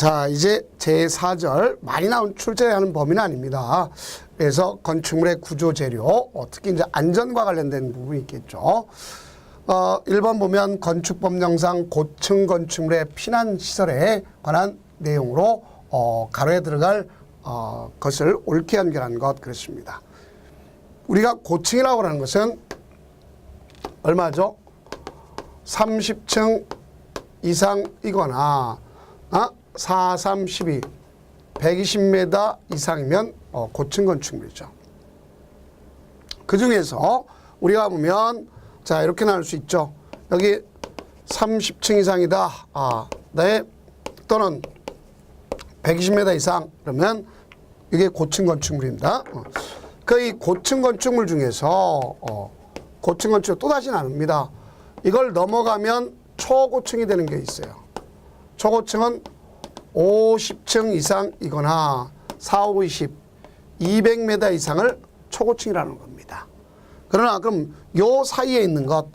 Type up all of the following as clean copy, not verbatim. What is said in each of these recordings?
자, 이제 제4절 많이 나온 출제하는 범위는 아닙니다. 그래서 건축물의 구조 재료, 특히 이제 안전과 관련된 부분이 있겠죠. 1번 보면 건축법령상 고층 건축물의 피난 시설에 관한 내용으로 가로에 들어갈 것을 옳게 연결한 것 그렇습니다. 우리가 고층이라고 하는 것은 얼마죠? 30층 이상이거나 4, 3, 12, 120m 이상이면 고층 건축물이죠. 그 중에서 우리가 보면 자 이렇게 나눌 수 있죠. 여기 30층 이상이다. 네, 또는 120m 이상 그러면 이게 고층 건축물입니다. 그 이 고층 건축물 중에서 고층 건축 또다시 나눕니다. 이걸 넘어가면 초고층이 되는 게 있어요. 초고층은 50층 이상이거나 4, 5, 20, 200m 이상을 초고층이라는 겁니다. 그러나 그럼 요 사이에 있는 것,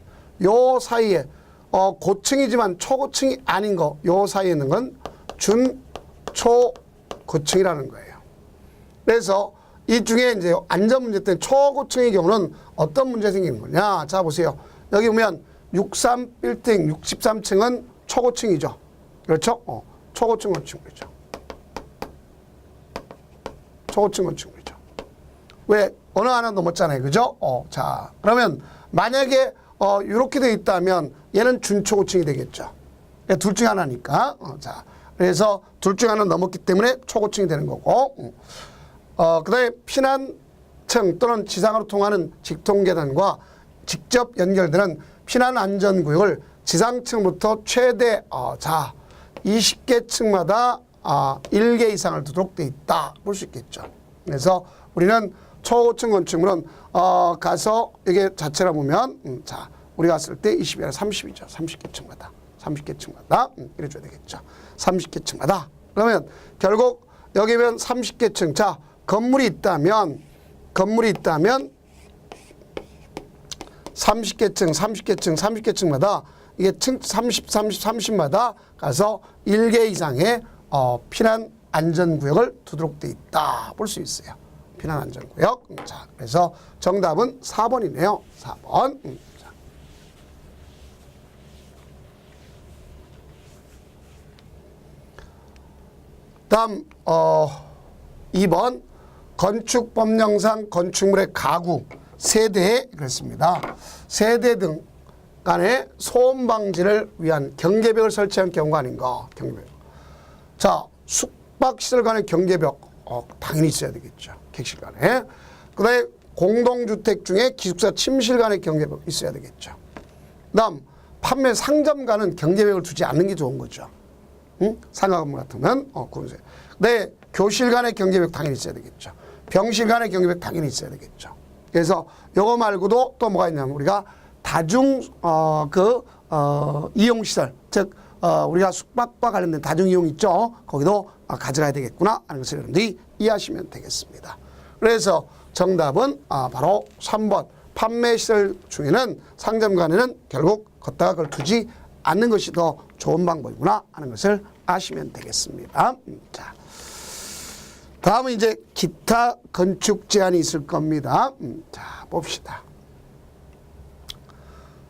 요 사이에 고층이지만 초고층이 아닌 거, 요 사이에 있는 건 준초고층이라는 거예요. 그래서 이 중에 이제 안전 문제 때문에 초고층의 경우는 어떤 문제 생기는 거냐? 자 보세요. 여기 보면 63빌딩 63층은 초고층이죠. 그렇죠? 초고층 건축물이죠. 초고층 건축물이죠. 왜? 어느 하나 넘었잖아요. 그죠? 자, 그러면 만약에 이렇게 돼 있다면 얘는 준초고층이 되겠죠. 둘 중 하나니까. 자, 그래서 둘 중 하나 넘었기 때문에 초고층이 되는 거고. 그 다음에 피난층 또는 지상으로 통하는 직통계단과 직접 연결되는 피난안전구역을 지상층부터 최대 20개 층마다 1개 이상을 두도록 돼 있다 볼 수 있겠죠. 그래서 우리는 초고층 건축물은 가서 이게 자체로 보면 자 우리가 갔을 때 20이 아니라 30이죠. 30개 층마다 30개 층마다 이래 줘야 되겠죠. 30개 층마다 그러면 결국 여기면 30개 층 자 건물이 있다면 30개 층 30개 층마다 이게 층 30마다 가서 1개 이상의 피난 안전구역을 두도록 돼 있다 볼 수 있어요. 피난 안전구역. 자, 그래서 정답은 4번이네요. 4번. 자. 다음 2번 건축법령상 건축물의 가구, 세대 그렇습니다. 세대 등 간의 소음 방지를 위한 경계벽을 설치한 경우가 아닌가. 경계벽. 자, 숙박시설 간의 경계벽 당연히 있어야 되겠죠. 객실 간에. 그 다음에 공동주택 중에 기숙사 침실 간의 경계벽 있어야 되겠죠. 그 다음 판매 상점 간은 경계벽을 두지 않는 게 좋은 거죠. 응? 상가 건물 같으면 그러세요. 네, 교실 간의 경계벽 당연히 있어야 되겠죠. 병실 간의 경계벽 당연히 있어야 되겠죠. 그래서 요거 말고도 또 뭐가 있냐면 우리가 다중 이용시설 즉 우리가 숙박과 관련된 다중 이용 있죠. 거기도 가져가야 되겠구나 하는 것을 여러분들이 이해하시면 되겠습니다. 그래서 정답은 바로 3번 판매시설 중에는 상점간에는 결국 걷다가 그걸 두지 않는 것이 더 좋은 방법이구나 하는 것을 아시면 되겠습니다. 자, 다음은 이제 기타 건축 제한이 있을 겁니다. 자, 봅시다.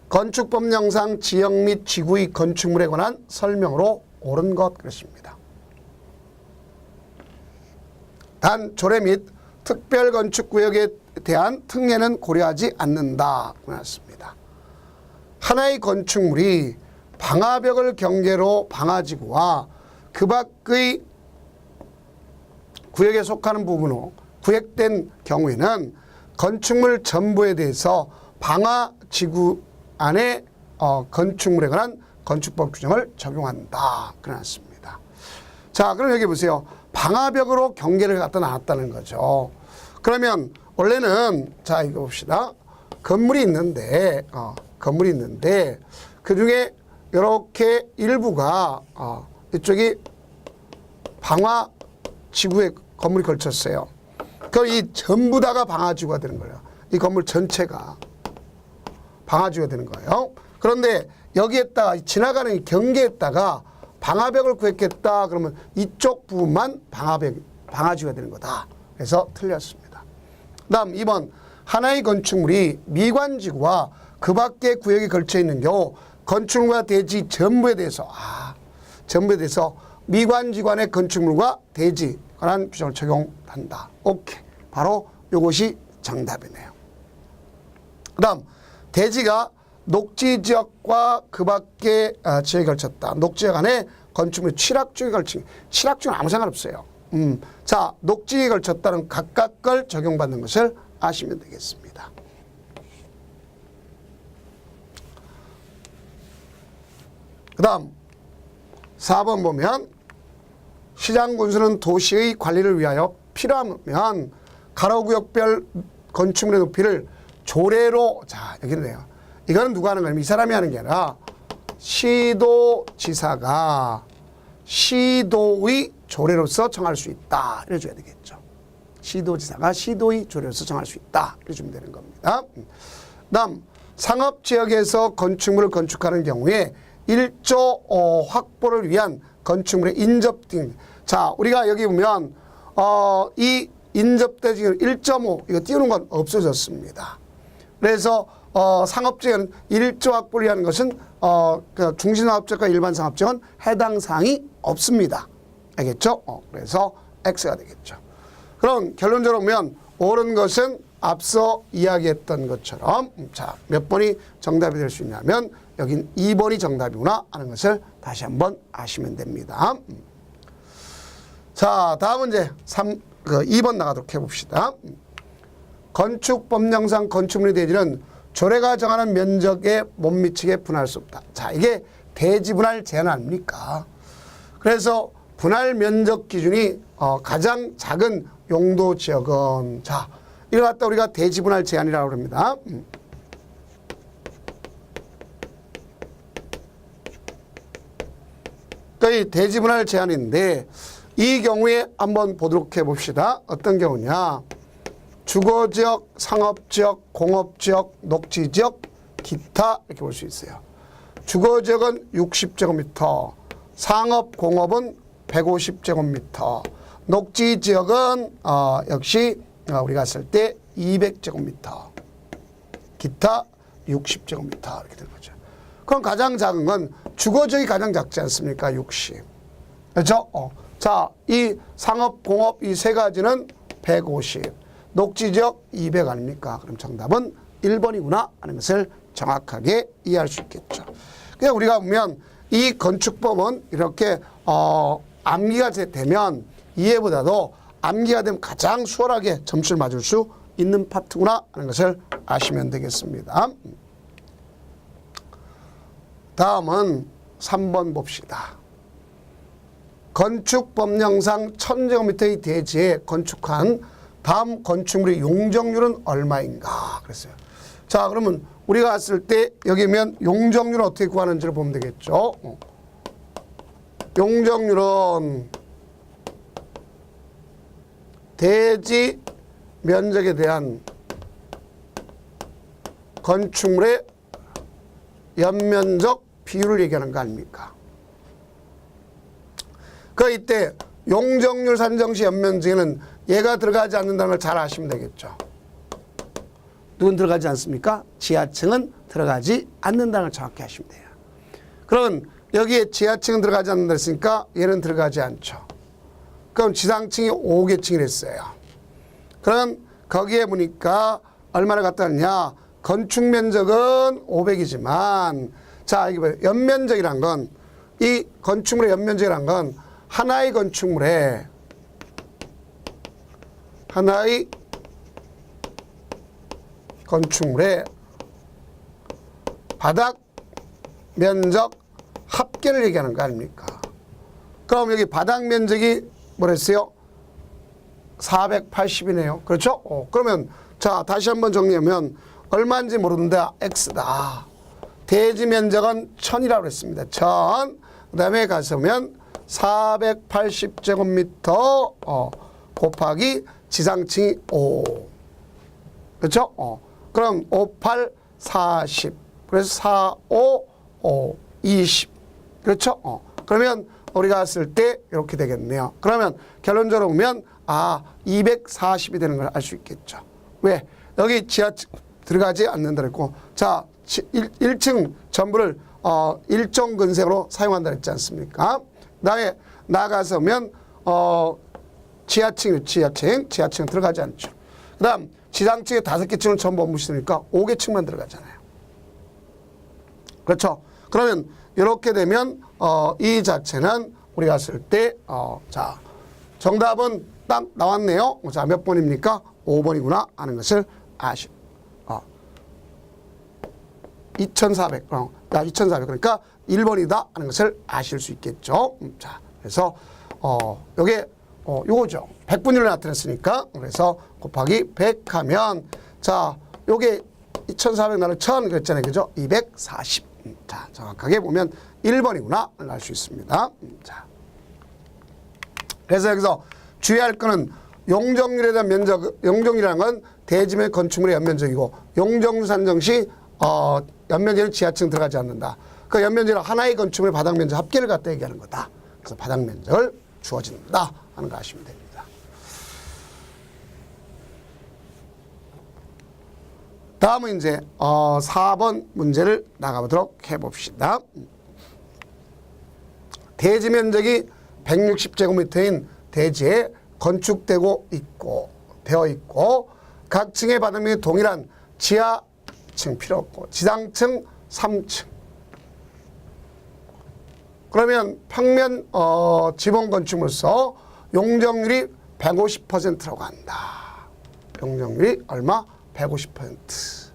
건축법령상 지역 및 지구의 건축물에 관한 설명으로 옳은 것 그렇습니다. 단 조례 및 특별건축구역에 대한 특례는 고려하지 않는다. 그렇습니다. 하나의 건축물이 방화벽을 경계로 방화지구와 그 밖의 구역에 속하는 부분으로 구획된 경우에는 건축물 전부에 대해서 방화지구 안에 건축물에 관한 건축법 규정을 적용한다. 그렇습니다. 자, 그럼 여기 보세요. 방화벽으로 경계를 갖다 놨다는 거죠. 그러면 원래는 자 이거 봅시다. 건물이 있는데 그 중에 이렇게 일부가 이쪽이 방화지구에 건물이 걸쳤어요. 그럼 이 전부 다가 방화지구가 되는 거예요. 이 건물 전체가 방화지구가 되는 거예요. 그런데 여기에다가 지나가는 경계에다가 방화벽을 구획했다. 그러면 이쪽 부분만 방화지구가 되는 거다. 그래서 틀렸습니다. 다음 2번 하나의 건축물이 미관지구와 그 밖의 구역에 걸쳐 있는 경우 건축물과 대지 전부에 대해서 미관지관의 건축물과 대지 관한 규정을 적용한다. 오케이. 바로 이것이 정답이네요. 그 다음 대지가 녹지지역과 그 밖의 지역에 걸쳤다. 녹지역 안에 건축물이 취락지역에 걸친, 취락지역은 아무 상관없어요. 자, 녹지에 걸쳤다는 각각 걸 적용받는 것을 아시면 되겠습니다. 그 다음 4번 보면 시장군수는 도시의 관리를 위하여 필요하면 가로구역별 건축물의 높이를 조례로, 자 여기네요. 이거는 누가 하는 거냐면 이 사람이 하는 게 아니라 시도지사가 시도의 조례로서 정할 수 있다. 이래줘야 되겠죠. 시도지사가 시도의 조례로서 정할 수 있다. 이래주면 되는 겁니다. 다음 상업지역에서 건축물을 건축하는 경우에 일조 확보를 위한 건축물의 인접 등. 자, 우리가 여기 보면 이 인접대지는 1.5 이거 띄우는 건 없어졌습니다. 그래서 상업지역은 일조 확보를 위한 것은 그 중심상업지역과 일반상업지역은 해당 사항이 없습니다. 알겠죠? 그래서 X가 되겠죠. 그럼 결론적으로 보면 옳은 것은 앞서 이야기했던 것처럼 자, 몇 번이 정답이 될 수 있냐면 여긴 2번이 정답이구나 하는 것을 다시 한번 아시면 됩니다. 자, 다음은 이제 2번 나가도록 해봅시다. 건축법령상 건축물의 대지는 조례가 정하는 면적에 못 미치게 분할할 수 없다. 자, 이게 대지 분할 제한 아닙니까? 그래서 분할 면적 기준이 가장 작은 용도 지역은 자, 이걸 갖다 우리가 대지 분할 제한이라고 합니다. 이 대지 분할 제한인데 이 경우에 한번 보도록 해봅시다. 어떤 경우냐? 주거지역, 상업지역, 공업지역, 녹지지역, 기타 이렇게 볼 수 있어요. 주거지역은 60제곱미터, 상업, 공업은 150제곱미터, 녹지지역은 역시 우리가 쓸 때 200제곱미터, 기타 60제곱미터 이렇게 되는 거죠. 그럼 가장 작은 건 주거지역이 가장 작지 않습니까? 60. 그렇죠? 자, 이 상업, 공업 이 세 가지는 150, 녹지지역 200 아닙니까? 그럼 정답은 1번이구나 하는 것을 정확하게 이해할 수 있겠죠. 그냥 우리가 보면 이 건축법은 이렇게 암기가 되면 이해보다도 암기가 되면 가장 수월하게 점수를 맞을 수 있는 파트구나 하는 것을 아시면 되겠습니다. 다음은 3번 봅시다. 건축법령상 1000제곱미터의 대지에 건축한 다음 건축물의 용적률은 얼마인가 그랬어요. 자, 그러면 우리가 봤을 때 여기면 용적률은 어떻게 구하는지를 보면 되겠죠. 용적률은 대지 면적에 대한 건축물의 연면적 비율을 얘기하는 거 아닙니까? 그 이때 용적률 산정 시 연면적에는 얘가 들어가지 않는다는 걸 잘 아시면 되겠죠. 누군 들어가지 않습니까? 지하층은 들어가지 않는다는 걸 정확히 하시면 돼요. 그럼 여기에 지하층은 들어가지 않는다 했으니까 얘는 들어가지 않죠. 그럼 지상층이 5개층이 됐어요. 그럼 거기에 보니까 얼마나 갖다 놨냐? 건축 면적은 500이지만 자, 이게 뭐예요? 연면적이란 건 이 건축물의 연면적이란 건 하나의 건축물의 바닥 면적 합계를 얘기하는 거 아닙니까? 그럼 여기 바닥 면적이 뭐랬어요? 480이네요. 그렇죠? 그러면 자, 다시 한번 정리하면 얼마인지 모르는데 X다. 대지 면적은 1000이라고 했습니다. 1000. 그 다음에 가서면 480제곱미터 곱하기 지상층이 5. 그렇죠? 그럼 5, 8, 40. 그래서 4, 5, 20. 그렇죠? 그러면 우리가 했을 때 이렇게 되겠네요. 그러면 결론적으로 보면 240이 되는 걸 알 수 있겠죠. 왜? 여기 지하층 들어가지 않는다 그랬고, 자, 1층 전부를 일종근색으로 사용한다 그랬지 않습니까? 그다음에 나가서 보면 지하층 들어가지 않죠. 그다음 지상층에 5개 층을 전부 업무시니까 5개 층만 들어가잖아요. 그렇죠? 그러면 이렇게 되면 이 자체는 우리가 했을 때 자, 정답은 딱 나왔네요. 자, 몇 번입니까? 5번이구나 하는 것을 2400. 2400. 그러니까 1번이다 하는 것을 아실 수 있겠죠. 자, 그래서 요게 요거죠. 100분율을 나타냈으니까 그래서 곱하기 100 하면 자, 요게 2400 나눌 1000 그랬잖아요. 그죠? 240. 자, 정확하게 보면 1번이구나 알 수 있습니다. 자. 그래서 여기서 주의할 거는 용적률에 대한 면적, 용적률이라는 건 대지면 건축물의 연면적이고 용적률 산정 시 연면적은 지하층 들어가지 않는다. 그 연면적은 하나의 건축물의 바닥 면적 합계를 갖다 얘기하는 거다. 그래서 바닥 면적을 주어진다 하는 거 아시면 됩니다. 다음은 이제 4번 문제를 나가보도록 해봅시다. 대지 면적이 160제곱미터인 대지에 건축되고 되어 있고 각 층의 바닥면이 동일한 지하층 필요 없고 지상층 3층. 그러면 평면 지붕 건축물로서 용적률이 150%라고 한다. 용적률이 얼마? 150%.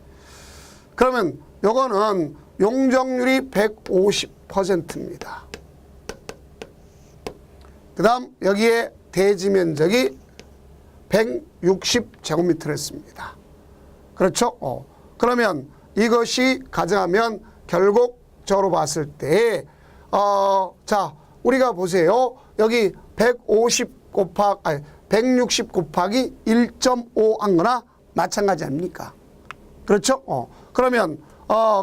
그러면 요거는 용적률이 150%입니다. 그 다음 여기에 대지 면적이 160제곱미터를 했습니다. 그렇죠? 그러면 이것이 가정하면 결국적으로 봤을 때 자, 우리가 보세요. 여기 160 곱하기 1.5 한 거나 마찬가지 아닙니까? 그렇죠? 그러면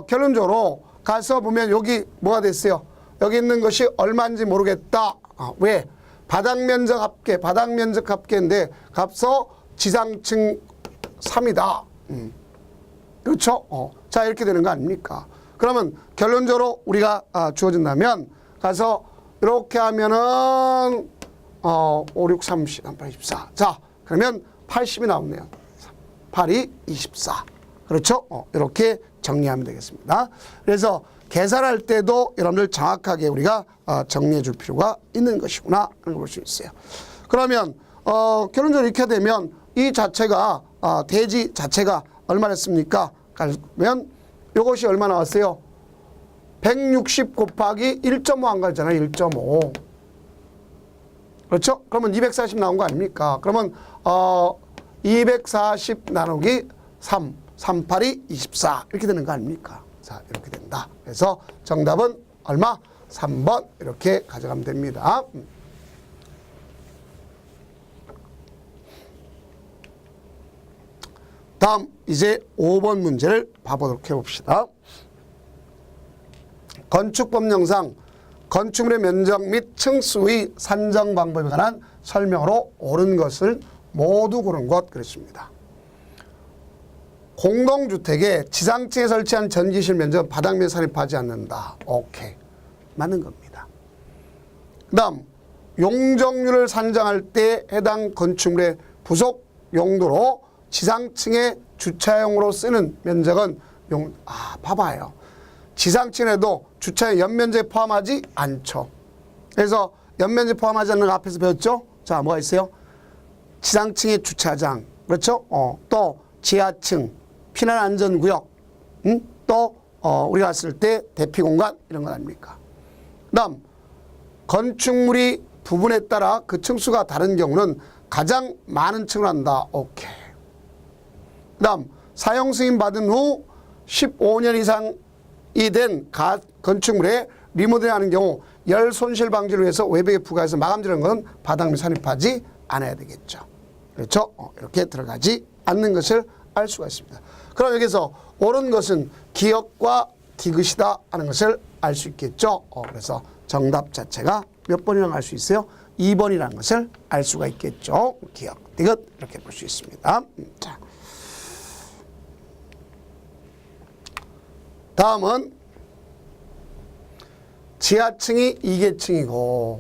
결론적으로 가서 보면 여기 뭐가 됐어요? 여기 있는 것이 얼마인지 모르겠다. 왜? 바닥 면적 합계인데 값서 지상층 3이다. 그렇죠? 자, 이렇게 되는 거 아닙니까? 그러면 결론적으로 우리가 주어진다면 가서 이렇게 하면은 5, 6, 30, 8, 24. 자, 그러면 80이 나오네요. 8이 24. 그렇죠? 이렇게 정리하면 되겠습니다. 그래서 계산할 때도 여러분들 정확하게 우리가 정리해 줄 필요가 있는 것이구나 하는 걸 볼 수 있어요. 그러면 결론적으로 이렇게 되면 이 자체가 대지 자체가 얼마였습니까? 그러면 이것이 얼마 나왔어요? 160 곱하기 1.5 한 거잖아요. 1.5. 그렇죠? 그러면 240 나온 거 아닙니까? 그러면 240 나누기 3, 38이 24 이렇게 되는 거 아닙니까? 자, 이렇게 된다. 그래서 정답은 얼마? 3번 이렇게 가져가면 됩니다. 다음 이제 5번 문제를 봐보도록 해봅시다. 건축법령상 건축물의 면적 및 층수의 산정 방법에 관한 설명으로 옳은 것을 모두 고른 것 그랬습니다. 공동주택에 지상층에 설치한 전기실 면적은 바닥면 산입하지 않는다. 오케이. 맞는 겁니다. 그 다음 용적률을 산정할 때 해당 건축물의 부속 용도로 지상층의 주차용으로 쓰는 면적은 봐봐요. 지상층에도 주차의 연면적에 포함하지 않죠. 그래서 연면적에 포함하지 않는 거 앞에서 배웠죠? 자, 뭐가 있어요? 지상층의 주차장, 그렇죠? 또 지하층, 피난안전구역, 또 우리가 갔을 때 대피공간 이런 건 아닙니까? 그 다음 건축물이 부분에 따라 그 층수가 다른 경우는 가장 많은 층을 한다. 오케이. 그 다음 사용 승인 받은 후 15년 이상이 된 건축물에 리모델링하는 경우 열 손실 방지를 위해서 외벽에 부과해서 마감지는 것은 바닥면 산입하지 않아야 되겠죠. 그렇죠? 이렇게 들어가지 않는 것을 알 수가 있습니다. 그럼 여기서 옳은 것은 기역과 디귿이다 하는 것을 알 수 있겠죠. 그래서 정답 자체가 몇 번이라고 알 수 있어요? 2번이라는 것을 알 수가 있겠죠. 기억, 디귿 이렇게 볼 수 있습니다. 자, 다음은 지하층이 2계층이고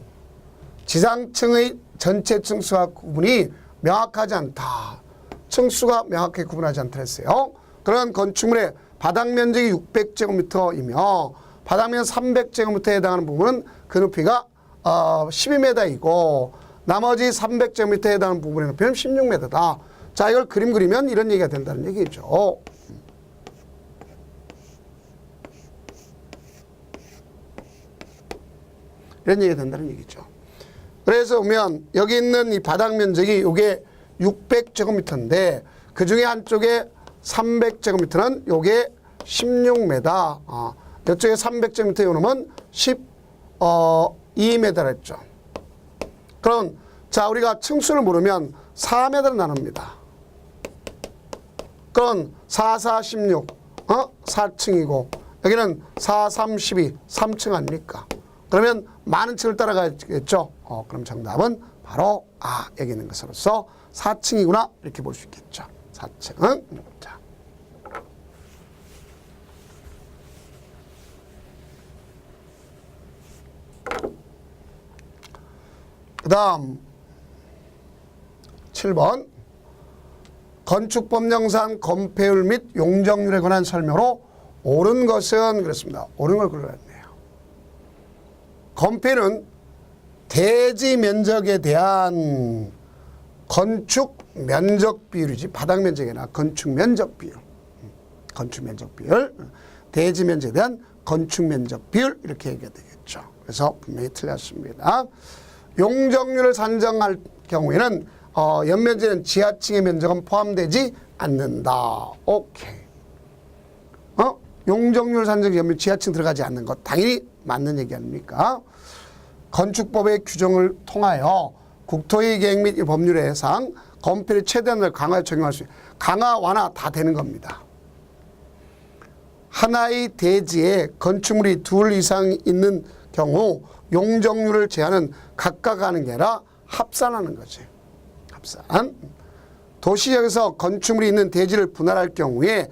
지상층의 전체 층수와 구분이 명확하지 않다. 층수가 명확하게 구분하지 않다 했어요. 그런 건축물의 바닥 면적이 600제곱미터이며 바닥면 300제곱미터에 해당하는 부분은 그 높이가 12m이고 나머지 300제곱미터에 해당하는 부분의 높이는 16m다. 자, 이걸 그림 그리면 이런 얘기가 된다는 얘기죠. 이런 얘기가 된다는 얘기죠. 그래서 보면 여기 있는 이 바닥 면적이 이게 600제곱미터인데 그 중에 한쪽에 300제곱미터는 요게 16m. 이쪽에 300제곱미터 요놈은 12m라 했죠. 그럼 자, 우리가 층수를 모르면 4m로 나눕니다. 그럼 4, 4, 16 4층이고 여기는 4, 3, 12 3층 아닙니까? 그러면 많은 층을 따라가겠죠. 그럼 정답은 바로 여기 있는 것으로서 4층이구나 이렇게 볼 수 있겠죠. 4층. 자. 그 다음 7번 건축법령상 건폐율 및 용적률에 관한 설명으로 옳은 것은 그랬습니다. 옳은 걸 골라냈네요. 건폐는 대지 면적에 대한 건축 면적 비율이지 바닥 면적이 아니라 건축 면적 비율. 건축 면적 비율. 대지 면적에 대한 건축 면적 비율 이렇게 얘기가 되겠죠. 그래서 분명히 틀렸습니다. 용적률을 산정할 경우에는 연면적인 지하층의 면적은 포함되지 않는다. 오케이. 용적률 산정 연면 지하층 들어가지 않는 것 당연히 맞는 얘기 아닙니까? 건축법의 규정을 통하여 국토의 계획 및 법률의 해상 건폐를 최대한으로 강화에 적용할 수 있는 강화 완화 다 되는 겁니다. 하나의 대지에 건축물이 둘 이상 있는 경우 용적률을 제한은 각각 하는 게 아니라 합산하는 거지. 합산. 도시역에서 건축물이 있는 대지를 분할할 경우에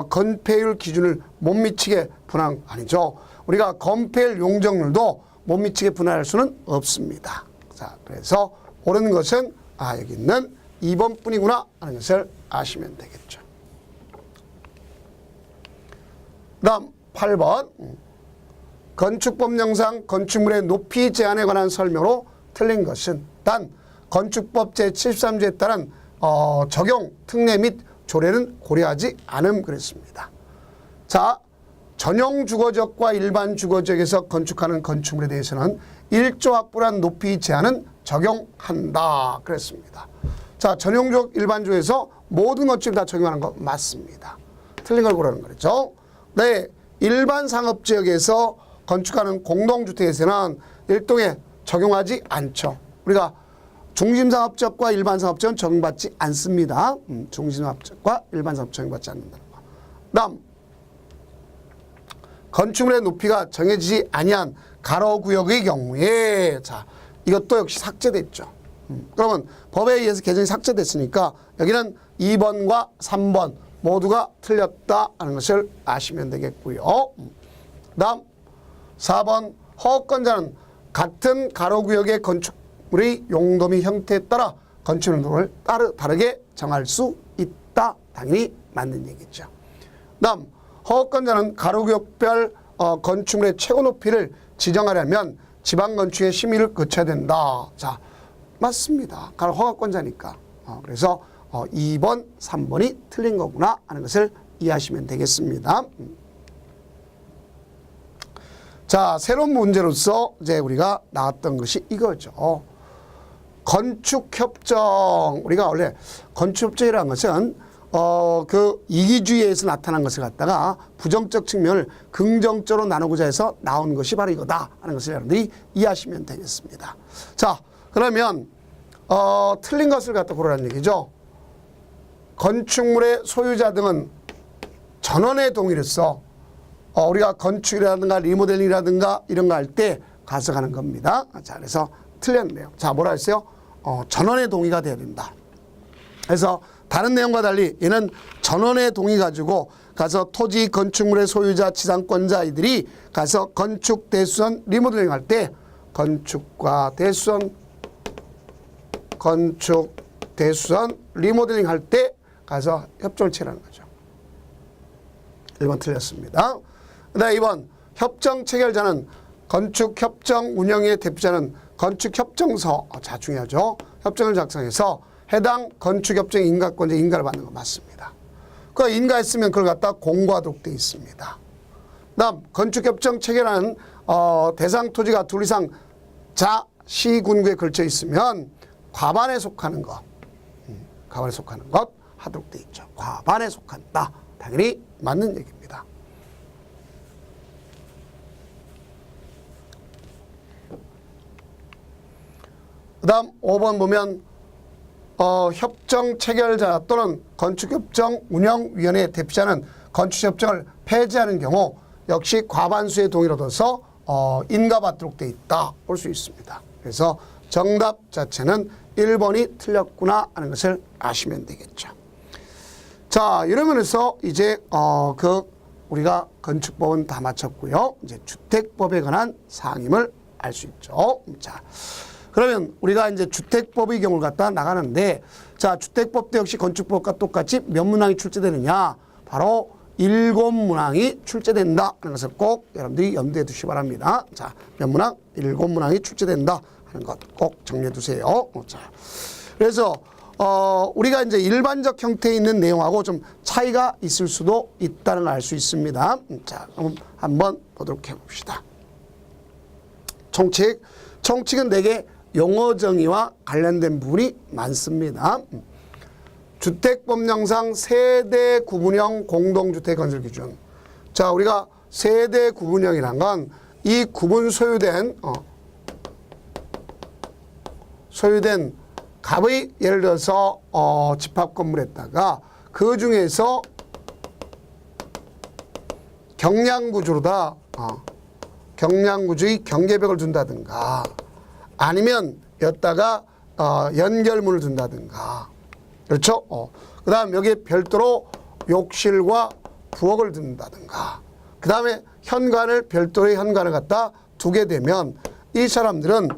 건폐율 기준을 못 미치게 분할 아니죠. 우리가 건폐율 용적률도 못 미치게 분할할 수는 없습니다. 자, 그래서 옳은 것은 여기 있는 2번 뿐이구나 하는 것을 아시면 되겠죠. 그 다음 8번 건축법령상 건축물의 높이 제한에 관한 설명으로 틀린 것은 단 건축법 제73조에 따른 적용, 특례 및 조례는 고려하지 않음 그랬습니다. 자, 전용 주거지역과 일반 주거지역에서 건축하는 건축물에 대해서는 1조 확보란 높이 제한은 적용한다 그랬습니다. 자, 전용적 일반주에서 모든 건축을 다 적용하는 거 맞습니다. 틀린 걸 고르는 거죠. 네, 일반 상업지역에서 건축하는 공동주택에서는 일동에 적용하지 않죠. 우리가 중심상업지역과 일반상업지역은 적용받지 않습니다. 중심상업지역과 일반상업지역 적용받지 않는다는 거. 다음 건축물의 높이가 정해지지 아니한 가로구역의 경우에 자, 이것도 역시 삭제됐죠. 그러면 법에 의해서 개정이 삭제됐으니까 여기는 2번과 3번 모두가 틀렸다 하는 것을 아시면 되겠고요. 다음 4번 허가권자는 같은 가로구역의 건축물의 용도 및 형태에 따라 건축용도를 다르게 정할 수 있다. 당연히 맞는 얘기죠. 다음 허가권자는 가로구역별 건축물의 최고 높이를 지정하려면 지방건축의 심의를 거쳐야 된다. 자, 맞습니다. 허가권자니까. 그래서 2번, 3번이 틀린 거구나 하는 것을 이해하시면 되겠습니다. 자, 새로운 문제로서 이제 우리가 나왔던 것이 이거죠. 건축협정. 우리가 원래 건축협정이라는 것은 그 이기주의에서 나타난 것을 갖다가 부정적 측면을 긍정적으로 나누고자 해서 나온 것이 바로 이거다 하는 것을 여러분들이 이해하시면 되겠습니다. 자, 그러면 틀린 것을 갖다 고르라는 얘기죠. 건축물의 소유자 등은 전원의 동의로서 우리가 건축이라든가 리모델링이라든가 이런 거 할 때 가져가는 겁니다. 자, 그래서 틀렸네요. 자, 뭐라 했어요? 전원의 동의가 돼야 된다. 그래서 다른 내용과 달리 얘는 전원의 동의 가지고 가서 토지 건축물의 소유자 지상권자 이들이 가서 건축 대수선 리모델링 할 때 건축과 대수선 리모델링 할 때 가서 협정을 체결하는 거죠. 1번 틀렸습니다. 그다음 2번 협정 체결자는 건축협정 운영의 대표자는 건축협정서, 자 중요하죠. 협정을 작성해서 해당 건축협정 인가권자 인가를 받는 거 맞습니다. 그 인가했으면 그걸 갖다 공고하도록 되어 있습니다. 다음 건축협정 체결하는 대상 토지가 둘 이상 자, 시, 군구에 걸쳐 있으면 과반에 속하는 것, 과반에 속하는 것 하도록 되어 있죠. 과반에 속한다. 당연히 맞는 얘기입니다. 그 다음 5번 보면 협정 체결자 또는 건축협정 운영위원회 대표자는 건축협정을 폐지하는 경우 역시 과반수의 동의를 얻어서 인가받도록 되어 있다 볼 수 있습니다. 그래서 정답 자체는 1번이 틀렸구나 하는 것을 아시면 되겠죠. 자, 이러면서 이제 우리가 건축법은 다 마쳤고요. 이제 주택법에 관한 사항임을 알 수 있죠. 자, 그러면 우리가 이제 주택법의 경우를 갖다 나가는데, 자, 주택법도 역시 건축법과 똑같이 몇 문항이 출제되느냐? 바로 7문항이 출제된다 하는 것을 꼭 여러분들이 염두에 두시기 바랍니다. 자, 몇 문항? 7문항이 출제된다 하는 것 꼭 정리해 두세요. 자, 그래서 우리가 이제 일반적 형태에 있는 내용하고 좀 차이가 있을 수도 있다는 걸 알 수 있습니다. 자, 그럼 한번 보도록 해봅시다. 총칙은 대개 용어 정의와 관련된 부분이 많습니다. 주택법령상 세대 구분형 공동주택 건설 기준. 자, 우리가 세대 구분형이란 건 이 구분 소유된 갑의 예를 들어서 집합 건물에다가 그 중에서 경량구조로다 경량구조의 경계벽을 둔다든가 아니면 여기다가 연결문을 둔다든가 그렇죠? 그 다음 여기에 별도로 욕실과 부엌을 둔다든가 그 다음에 현관을 별도의 현관을 갖다 두게 되면 이 사람들은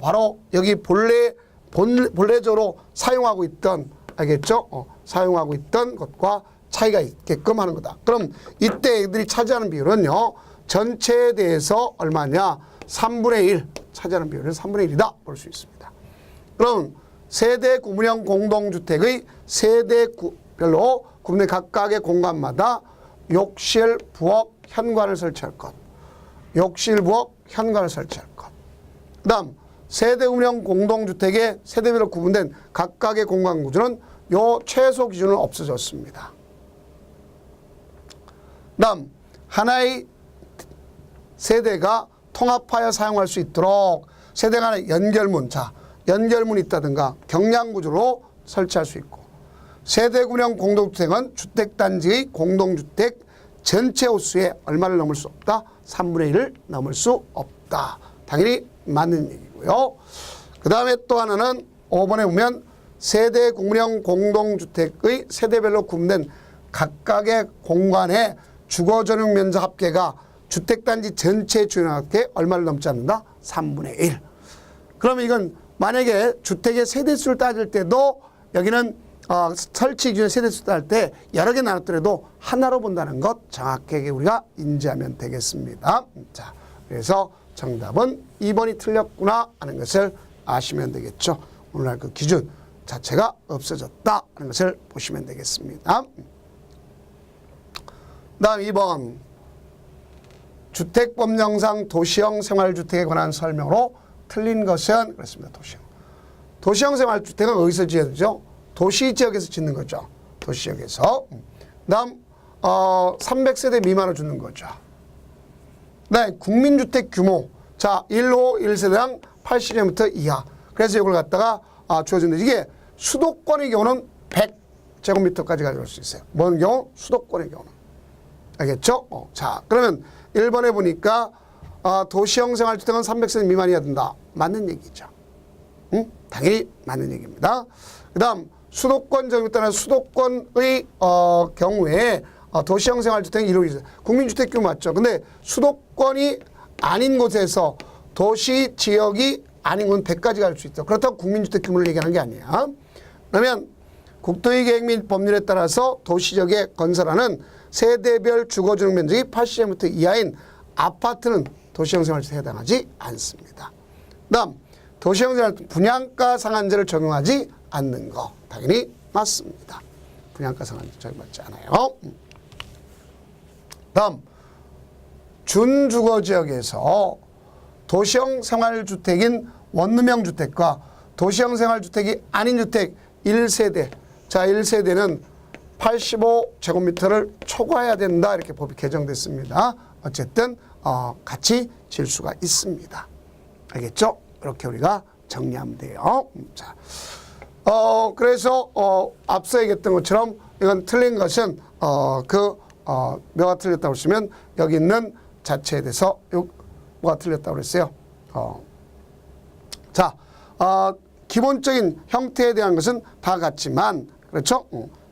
바로 여기 본래적으로 사용하고 있던 알겠죠? 사용하고 있던 것과 차이가 있게끔 하는 거다. 그럼 이때 애들이 차지하는 비율은요. 전체에 대해서 얼마냐? 3분의 1 차지하는 비율은 3분의 1이다 볼 수 있습니다. 그럼 세대 구분형 공동주택의 세대별로 구분된 각각의 공간마다 욕실, 부엌, 현관을 설치할 것. 욕실, 부엌, 현관을 설치할 것. 그 다음 세대 구분형 공동주택의 세대별로 구분된 각각의 공간 구조는 요 최소 기준은 없어졌습니다. 그 다음 하나의 세대가 통합하여 사용할 수 있도록 세대 간의 연결문, 자 연결문이 있다든가 경량구조로 설치할 수 있고 세대 구분형 공동주택은 주택단지의 공동주택 전체 호수에 얼마를 넘을 수 없다? 3분의 1을 넘을 수 없다. 당연히 맞는 얘기고요. 그 다음에 또 하나는 5번에 보면 세대 구분형 공동주택의 세대별로 구분된 각각의 공간의 주거 전용 면적 합계가 주택단지 전체 주용 합계 얼마를 넘지 않는다? 3분의 1. 그러면 이건 만약에 주택의 세대수를 따질 때도 여기는 설치 기준의 세대수 따질 때 여러 개 나눴더라도 하나로 본다는 것 정확하게 우리가 인지하면 되겠습니다. 자, 그래서 정답은 2번이 틀렸구나 하는 것을 아시면 되겠죠. 오늘날 그 기준 자체가 없어졌다 하는 것을 보시면 되겠습니다. 다음 2번 주택법령상 도시형 생활주택에 관한 설명으로 틀린 것은 그렇습니다. 도시형 생활주택은 어디서 지어야 되죠? 도시지역에서 짓는 거죠. 도시지역에서. 다음 300세대 미만을 짓는 거죠. 네, 국민주택 규모. 자, 1호 1세대당 80제곱미터 이하. 그래서 이걸 갖다가 주어지는데 이게 수도권의 경우는 100제곱미터까지 가져갈 수 있어요. 뭔 경우? 수도권의 경우는. 알겠죠? 자, 그러면 1번에 보니까 도시형 생활주택은 300세대 미만이어야 된다. 맞는 얘기죠. 응? 당연히 맞는 얘기입니다. 그 다음 수도권 정립에 따라 수도권의 경우에 도시형 생활주택이 이루어지죠. 국민주택 규모 맞죠. 근데 수도권이 아닌 곳에서 도시 지역이 아닌 곳은 100까지 갈 수 있죠. 그렇다고 국민주택 규모를 얘기하는 게 아니야. 그러면 국토의 계획 및 법률에 따라서 도시지역에 건설하는 세대별 주거주택 면적이 80제곱미터 이하인 아파트는 도시형 생활주택에 해당하지 않습니다. 그 다음 도시형 생활주택 분양가 상한제를 적용하지 않는 거 당연히 맞습니다. 분양가 상한제 적용받지 않아요. 다음 준주거지역에서 도시형 생활주택인 원룸형 주택과 도시형 생활주택이 아닌 주택 1세대. 자, 1세대는 85제곱미터를 초과해야 된다. 이렇게 법이 개정됐습니다. 어쨌든 같이 질 수가 있습니다. 알겠죠? 이렇게 우리가 정리하면 돼요. 자, 그래서 앞서 얘기했던 것처럼 이건 틀린 것은 뭐가 틀렸다고 하시면 여기 있는 자체에 대해서 뭐가 틀렸다고 그랬어요. 자, 기본적인 형태에 대한 것은 다 같지만 그렇죠?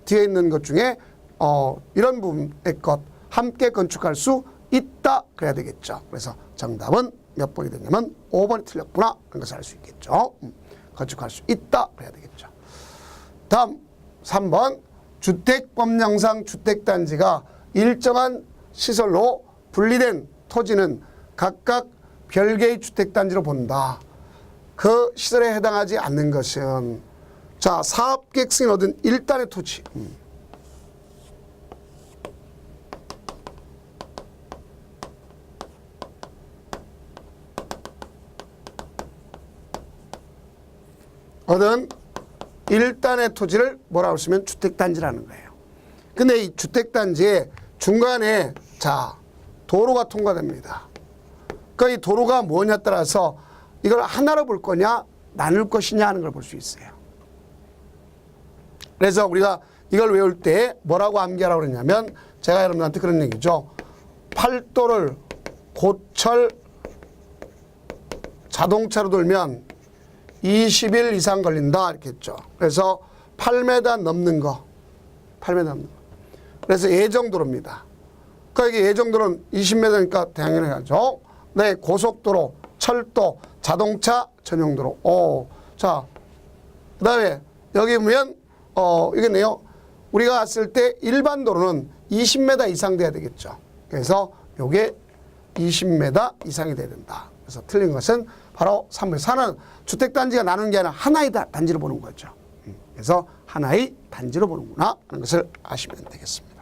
뒤에 있는 것 중에 이런 부분의 것 함께 건축할 수 있다 그래야 되겠죠. 그래서 정답은 몇 번이 되냐면 5번이 틀렸구나 그런 것을 알 수 있겠죠. 건축할 수 있다 그래야 되겠죠. 다음 3번 주택법령상 주택단지가 일정한 시설로 분리된 토지는 각각 별개의 주택단지로 본다. 그 시설에 해당하지 않는 것은 자 사업계획 승인 얻은 일단의 토지 얻은 일단의 토지를 뭐라고 쓰면 주택단지라는 거예요. 근데 이 주택단지에 중간에 자 도로가 통과됩니다. 그러니까 이 도로가 뭐냐에 따라서 이걸 하나로 볼 거냐 나눌 것이냐 하는 걸 볼 수 있어요. 그래서 우리가 이걸 외울 때 뭐라고 암기하라고 그러냐면 제가 여러분한테 그런 얘기죠. 팔도를 고철 자동차로 돌면 20일 이상 걸린다 이렇게 했죠. 그래서 8m 넘는 거 8m 넘는 거. 그래서 예정도로입니다. 그러니까 이게 예정도로는 20m니까 당연하죠. 네, 고속도로, 철도, 자동차 전용도로. 자, 그 다음에 여기 보면 이겠네요. 우리가 왔을 때 일반 도로는 20m 이상 돼야 되겠죠. 그래서 요게 20m 이상이 돼야 된다. 그래서 틀린 것은 바로 3번. 사는 주택단지가 나누는 게 아니라 하나의 단지로 보는 거죠. 그래서 하나의 단지로 보는구나 하는 것을 아시면 되겠습니다.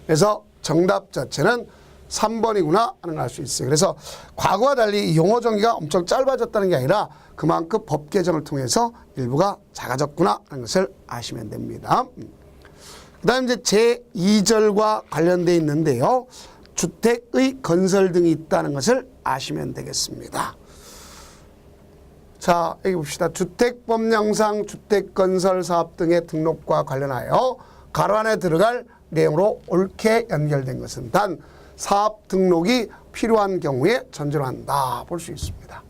그래서 정답 자체는 3번이구나 하는 걸 알 수 있어요. 그래서 과거와 달리 용어 정의가 엄청 짧아졌다는 게 아니라 그만큼 법 개정을 통해서 일부가 작아졌구나 하는 것을 아시면 됩니다. 그 다음 이제 제2절과 관련되어 있는데요. 주택의 건설 등이 있다는 것을 아시면 되겠습니다. 자, 여기 봅시다. 주택법령상 주택건설사업 등의 등록과 관련하여 가로 안에 들어갈 내용으로 옳게 연결된 것은 단 사업 등록이 필요한 경우에 전제로 한다 볼 수 있습니다.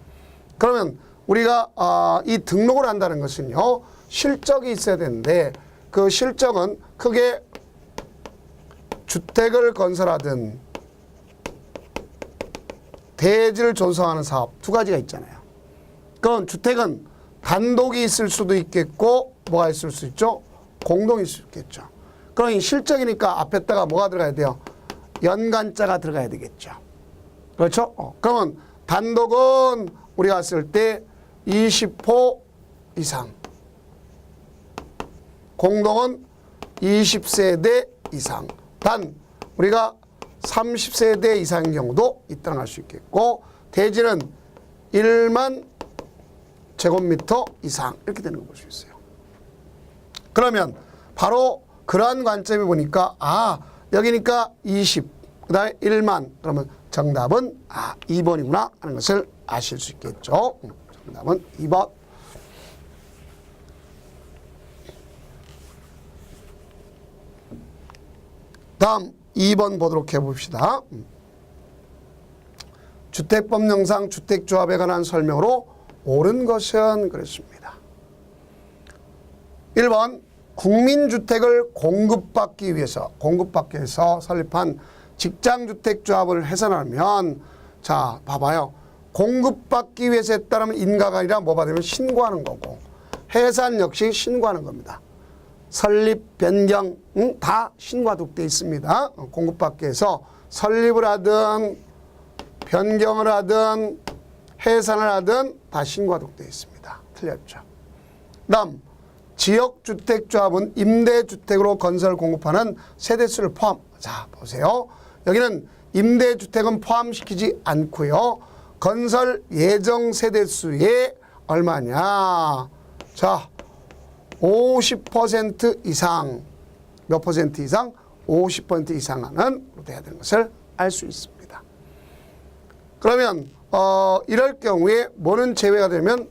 그러면 우리가 이 등록을 한다는 것은요. 실적이 있어야 되는데 그 실적은 크게 주택을 건설하든 대지를 조성하는 사업 두 가지가 있잖아요. 그럼 주택은 단독이 있을 수도 있겠고 뭐가 있을 수 있죠? 공동이 있을 수 있겠죠. 그럼 이 실적이니까 앞에다가 뭐가 들어가야 돼요? 연간자가 들어가야 되겠죠. 그렇죠? 그러면 단독은 우리가 봤을 때 20호 이상, 공동은 20세대 이상, 단 우리가 30세대 이상인 경우도 있다는 알 수 있겠고 대지는 1만 제곱미터 이상 이렇게 되는 걸 볼 수 있어요. 그러면 바로 그러한 관점에 보니까 여기니까 20, 그 다음에 1만 그러면 정답은 2번이구나 하는 것을 아실 수 있겠죠. 정답은 2번. 다음 2번 보도록 해봅시다. 주택법령상 주택조합에 관한 설명으로 옳은 것은 그랬습니다. 1번 국민주택을 공급받기 위해서 설립한 직장주택조합을 해산하면, 자 봐봐요. 공급받기 위해서 했다면 인가가 아니라 뭐 받으면 신고하는 거고, 해산 역시 신고하는 겁니다. 설립, 변경 다 신고하도록 되어 있습니다. 공급받기 위해서 설립을 하든 변경을 하든 해산을 하든 다 신고하도록 되어 있습니다. 틀렸죠. 다음 지역주택조합은 임대주택으로 건설 공급하는 세대수를 포함. 자 보세요. 여기는 임대주택은 포함시키지 않고요. 건설 예정 세대수의 얼마냐. 자 50% 이상, 몇 퍼센트 이상? 50% 이상은 돼야 되는 것을 알 수 있습니다. 그러면 이럴 경우에 뭐는 제외가 되면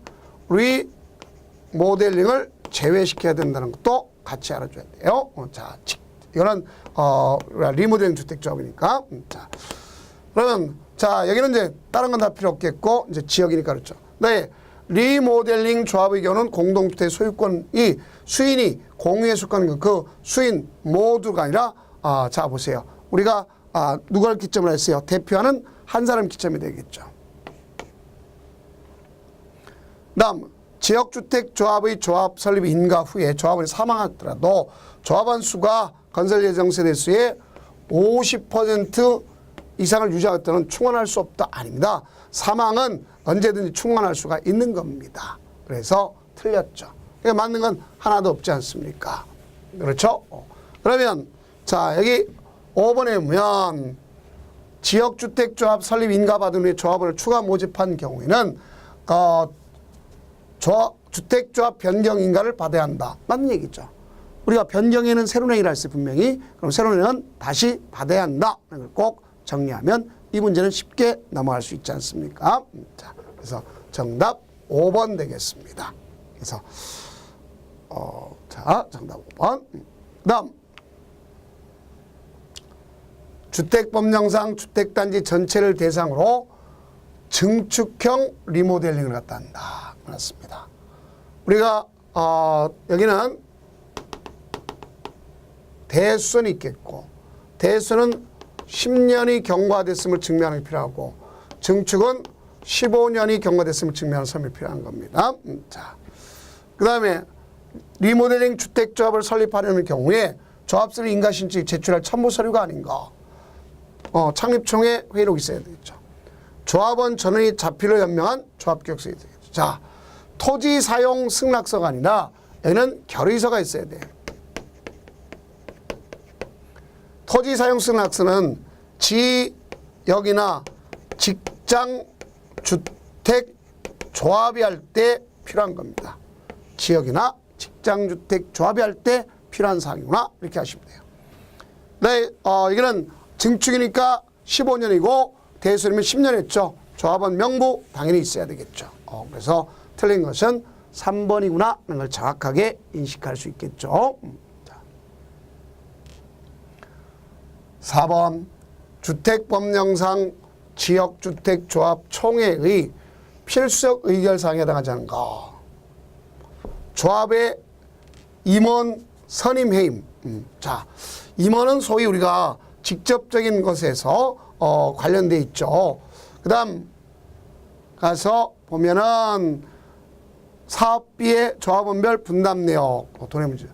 리모델링을 제외시켜야 된다는 것도 같이 알아줘야 돼요. 자, 이거는 리모델링 주택조합이니까. 자, 그러면 자 여기는 이제 다른 건 다 필요 없겠고 이제 지역이니까 그렇죠. 네. 리모델링 조합의 경우는 공동주택 소유권이 수인이 공유의 소유권, 그 수인 모두가 아니라 자 보세요. 우리가 누구를 기점으로 했어요? 대표하는 한 사람 기점이 되겠죠. 다음 지역주택조합의 조합 설립 인가 후에 조합원이 사망하더라도 조합원 수가 건설 예정 세대 수의 50% 이상을 유지할 때는 충원할 수 없다. 아닙니다. 사망은 언제든지 충원할 수가 있는 겁니다. 그래서 틀렸죠. 그러니까 맞는 건 하나도 없지 않습니까? 그렇죠? 그러면 자 여기 5번에 보면 지역주택조합 설립 인가받은 후에 조합원을 추가 모집한 경우에는 주택조합 변경 인가를 받아야 한다. 맞는 얘기죠. 우리가 변경에는 새로운 행위를 했을 분명히 그럼 새로운 행위는 다시 받아야 한다. 걸 꼭 정리하면 이 문제는 쉽게 넘어갈 수 있지 않습니까? 자, 그래서 정답 5번 되겠습니다. 그래서 자 정답 5번. 다음 주택법령상 주택단지 전체를 대상으로 증축형 리모델링을 갖다 한다. 맞습니다. 우리가 여기는 대수는 있겠고 대수는 10년이 경과됐음을 증명하는 게 필요하고 증축은 15년이 경과됐음을 증명하는 서명이 필요한 겁니다. 자, 그 다음에 리모델링 주택조합을 설립하려는 경우에 조합설립 인가신청이 제출할 첨부 서류가 아닌가. 창립총회 회의록이 있어야 되겠죠. 조합원 전원이 자필로 연명한 조합계획서가 있어야 되겠죠. 자, 토지 사용 승낙서가 아니라 여기는 결의서가 있어야 돼요. 토지 사용 승낙서는 지역이나 직장 주택 조합이 할 때 필요한 겁니다. 지역이나 직장 주택 조합이 할 때 필요한 사항이구나 이렇게 하시면 돼요. 네, 이거는 증축이니까 15년이고 대수리면 10년 했죠. 조합원 명부 당연히 있어야 되겠죠. 그래서 틀린 것은 3번이구나 하는 걸 정확하게 인식할 수 있겠죠. 4번 주택법령상 지역주택조합 총회의 필수적 의결사항에 해당하지 않은 것. 조합의 임원 선임해임. 자, 임원은 소위 우리가 직접적인 것에서 관련돼 있죠. 그 다음 가서 보면은 사업비의 조합원별 분담 내역, 돈의 문제.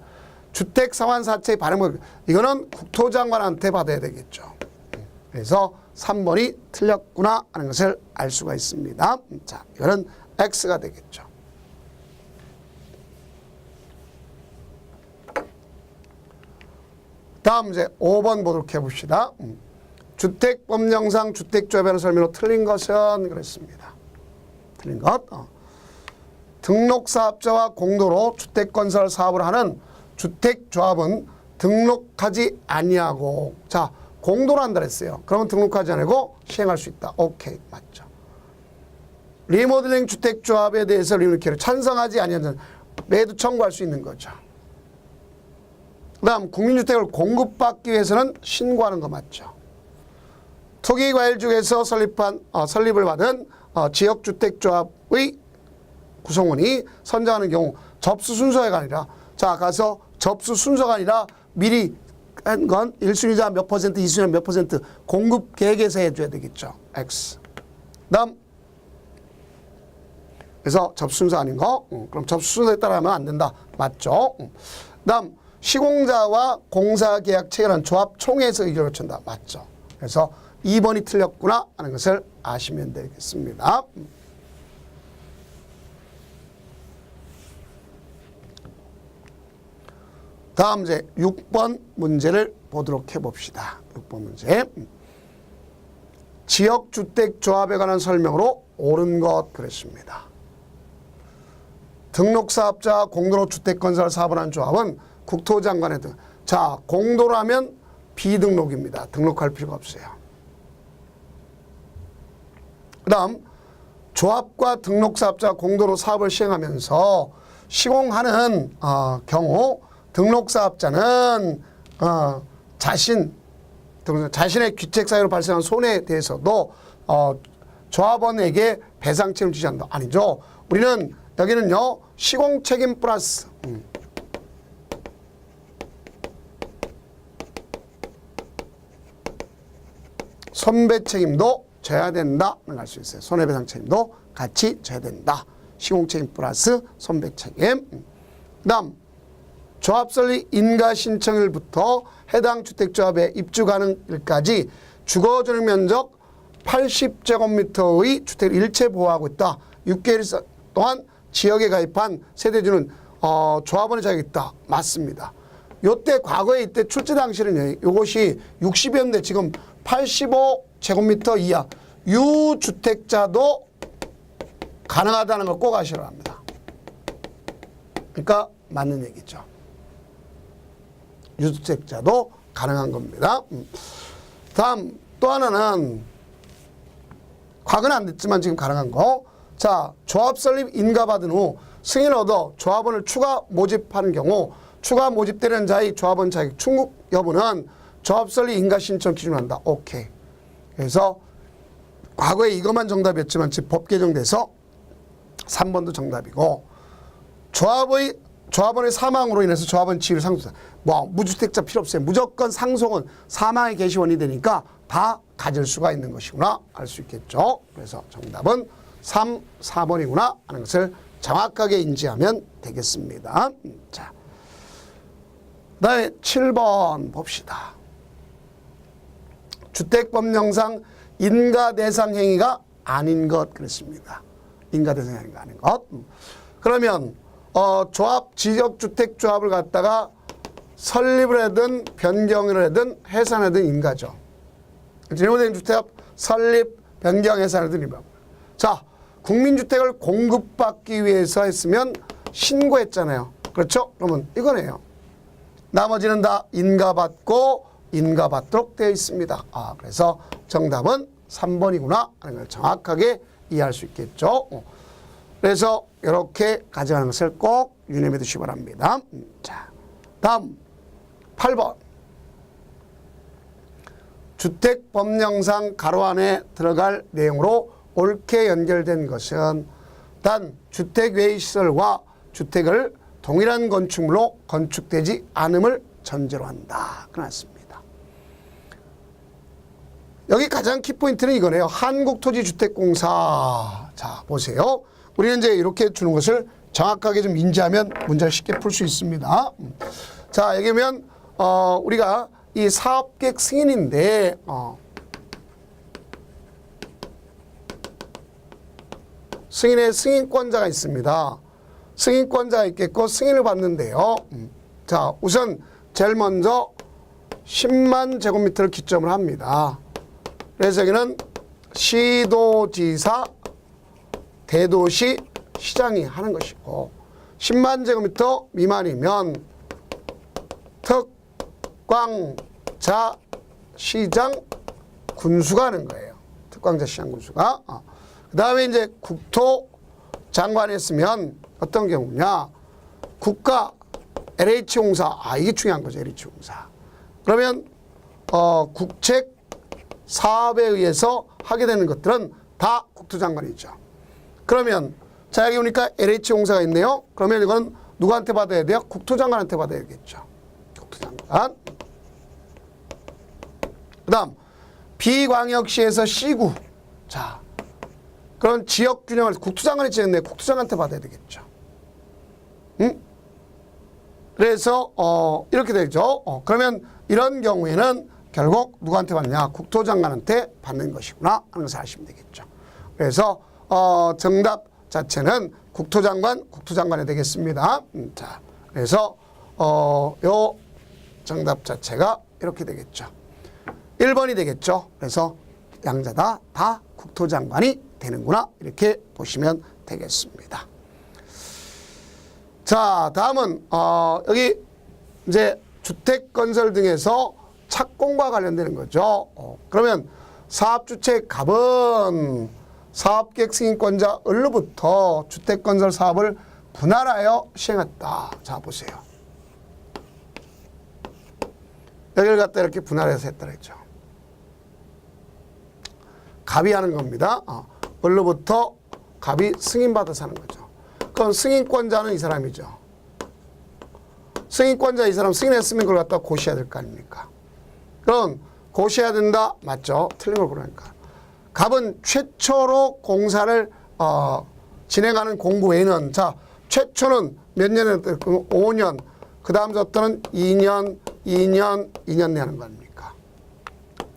주택상환사채의 발행, 이거는 국토장관한테 받아야 되겠죠. 그래서 3번이 틀렸구나 하는 것을 알 수가 있습니다. 자, 이거는 X가 되겠죠. 다음 이제 5번 보도록 해봅시다. 주택법령상 주택조합이라는 설명으로 틀린 것은 그랬습니다. 틀린 것. 등록사업자와 공동으로 주택건설 사업을 하는 주택조합은 등록하지 아니하고, 자, 공동으로 한다 그랬어요. 그러면 등록하지 않고 시행할 수 있다. 오케이, 맞죠. 리모델링 주택조합에 대해서 리모델링을 찬성하지 아니하는 매도 청구할 수 있는 거죠. 그 다음 국민주택을 공급받기 위해서는 신고하는 거 맞죠. 투기과열지구에서 설립을 받은 지역주택조합의 구성원이 선정하는 경우 접수 순서가 아니라 자 가서 접수 순서가 아니라 미리 한 건 1순위자 몇 퍼센트, 2순위자 몇 퍼센트 공급 계획에서 해줘야 되겠죠. X. 다음 그래서 접수 순서 아닌 거 그럼 접수 순서에 따라 하면 안 된다. 맞죠? 다음 시공자와 공사계약 체결한 조합 총회에서 의결을 친다. 맞죠? 그래서 2번이 틀렸구나 하는 것을 아시면 되겠습니다. 다음 이제 6번 문제를 보도록 해봅시다. 6번 문제. 지역주택조합에 관한 설명으로 옳은 것 그랬습니다. 등록사업자 공도로 주택건설 사업을 하는 조합은 국토장관의 등. 자, 공도로 하면 비등록입니다. 등록할 필요가 없어요. 그 다음 조합과 등록사업자 공도로 사업을 시행하면서 시공하는 경우 등록사업자는 자신의 귀책 사유로 발생한 손해에 대해서도 조합원에게 배상 책임을 지지 않는다. 아니죠. 우리는 여기는요. 시공 책임 플러스 손배 책임도 져야 된다. 알 수 있어요. 손해배상 책임도 같이 져야 된다. 시공 책임 플러스 손배 책임. 그 다음 조합 설립 인가 신청일부터 해당 주택조합에 입주 가능일까지 주거전용 면적 80제곱미터의 주택을 일체 보호하고 있다. 6개월 동안 지역에 가입한 세대주는 조합원의 자격이 있다. 맞습니다. 요때 과거에 이때 출제 당시는 이것이 60이었는데 지금 85제곱미터 이하 유주택자도 가능하다는 걸 꼭 아시라 합니다. 그러니까 맞는 얘기죠. 유주택자도 가능한 겁니다. 다음 또 하나는 과거는 안 됐지만 지금 가능한 거. 자, 조합 설립 인가받은 후 승인을 얻어 조합원을 추가 모집하는 경우 추가 모집되는 자의 조합원 자격 충족 여부는 조합 설립 인가 신청 기준으로 한다. 오케이. 그래서 과거에 이것만 정답이었지만 지금 법 개정돼서 3번도 정답이고 조합원의 사망으로 인해서 조합원 지위를 상속한다. 뭐 무주택자 필요 없어요. 무조건 상속은 사망의 개시원이 되니까 다 가질 수가 있는 것이구나 알 수 있겠죠. 그래서 정답은 3, 4번이구나 하는 것을 정확하게 인지하면 되겠습니다. 자, 그다음에 7번 봅시다. 주택법령상 인가대상 행위가 아닌 것 그랬습니다. 인가대상 행위가 아닌 것. 그러면 조합 지역주택조합을 갖다가 설립을 하든 변경을 하든 해산하든 인가죠. 잘못된 주택 설립, 변경, 해산하든 인가. 자, 국민주택을 공급받기 위해서 했으면 신고했잖아요. 그렇죠? 그러면 이거네요. 나머지는 다 인가받고 인가받도록 되어 있습니다. 그래서 정답은 3번이구나 하는 걸 정확하게 이해할 수 있겠죠. 그래서 이렇게 가져가는 것을 꼭 유념해 두시기 바랍니다. 자, 다음 8번. 주택법령상 가로 안에 들어갈 내용으로 옳게 연결된 것은 단 주택 외의 시설과 주택을 동일한 건축물로 건축되지 않음을 전제로 한다. 그렇습니다. 여기 가장 키포인트는 이거네요. 한국토지주택공사. 자, 보세요. 우리는 이제 이렇게 주는 것을 정확하게 좀 인지하면 문제를 쉽게 풀 수 있습니다. 자, 여기 보면 우리가 이 사업계획 승인인데 승인의 승인권자가 있습니다. 승인권자가 있겠고 승인을 받는데요. 자, 우선 제일 먼저 10만 제곱미터를 기점을 합니다. 그래서 여기는 시도지사, 대도시, 시장이 하는 것이고 10만 제곱미터 미만이면 특광자, 시장, 군수가 하는 거예요. 특광자, 시장, 군수가. 그 다음에 이제 국토장관이 했으면 어떤 경우냐. 국가 LH공사, 이게 중요한 거죠. LH공사. 그러면 국책 사업에 의해서 하게 되는 것들은 다 국토장관이죠. 그러면 자, 여기 보니까 LH공사가 있네요. 그러면 이건 누구한테 받아야 돼요? 국토장관한테 받아야겠죠. 국토장관. 그 다음 비광역시에서 C구. 자, 그런 지역균형을 국토장관이 지었네. 국토장관한테 받아야 되겠죠. 응? 그래서 이렇게 되죠. 그러면 이런 경우에는 결국 누구한테 받느냐? 국토장관한테 받는 것이구나 하는 것을 아시면 되겠죠. 그래서 정답 자체는 국토장관이 되겠습니다. 자, 그래서 요 정답 자체가 이렇게 되겠죠. 1번이 되겠죠. 그래서 양자다 다 국토장관이 되는구나 이렇게 보시면 되겠습니다. 자, 다음은 여기 이제 주택건설 등에서 착공과 관련되는 거죠. 그러면 사업주체 갑은 사업계획 승인권자 을로부터 주택건설 사업을 분할하여 시행했다. 자, 보세요. 여기를 갖다 이렇게 분할해서 했다 그랬죠. 갑이 하는 겁니다. 을로부터 갑이 승인받아서 하는 거죠. 그럼 승인권자는 이 사람이죠. 승인권자 이 사람 승인했으면 그걸 갖다 고시해야 될 거 아닙니까? 그럼 고시해야 된다. 맞죠? 틀린 걸 그러니까. 갑은 최초로 공사를 진행하는 공구 외에는 자, 최초는 몇 년에 5년, 그 다음부터는 2년 내는 거 아닙니까?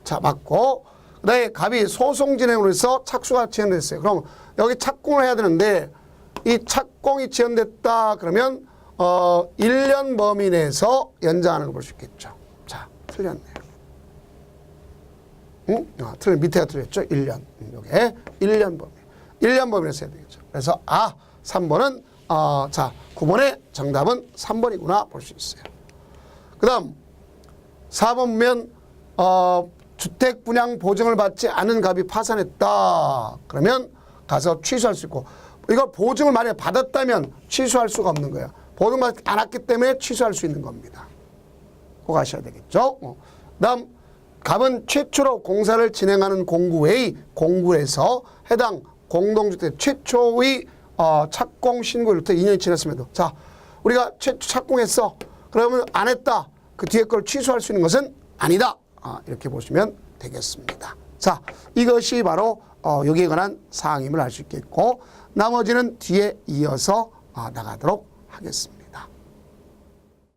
자, 맞고 그다음에 갑이 소송 진행으로 해서 착수가 지연됐어요. 그럼 여기 착공을 해야 되는데 이 착공이 지연됐다 그러면 1년 범위 내에서 연장하는 걸 볼 수 있겠죠. 자, 틀렸네요. 응? 밑에가 틀렸죠. 1년. 요게 1년 범위. 1년 범위 내에서 해야 되겠죠. 그래서 3번은 자, 9번의 정답은 3번이구나 볼 수 있어요. 그 다음 4번 보면 주택 분양 보증을 받지 않은 갑이 파산했다. 그러면 가서 취소할 수 있고 이걸 보증을 만약에 받았다면 취소할 수가 없는 거예요. 보증받지 않았기 때문에 취소할 수 있는 겁니다. 그거 아셔야 되겠죠. 그 다음 갑은 최초로 공사를 진행하는 공구 외의 공구에서 해당 공동주택 최초의 착공 신고일부터 2년이 지났음에도 자, 우리가 최초 착공했어. 그러면 안 했다. 그 뒤에 걸 취소할 수 있는 것은 아니다. 이렇게 보시면 되겠습니다. 자, 이것이 바로 여기에 관한 사항임을 알 수 있겠고 나머지는 뒤에 이어서 나가도록 하겠습니다.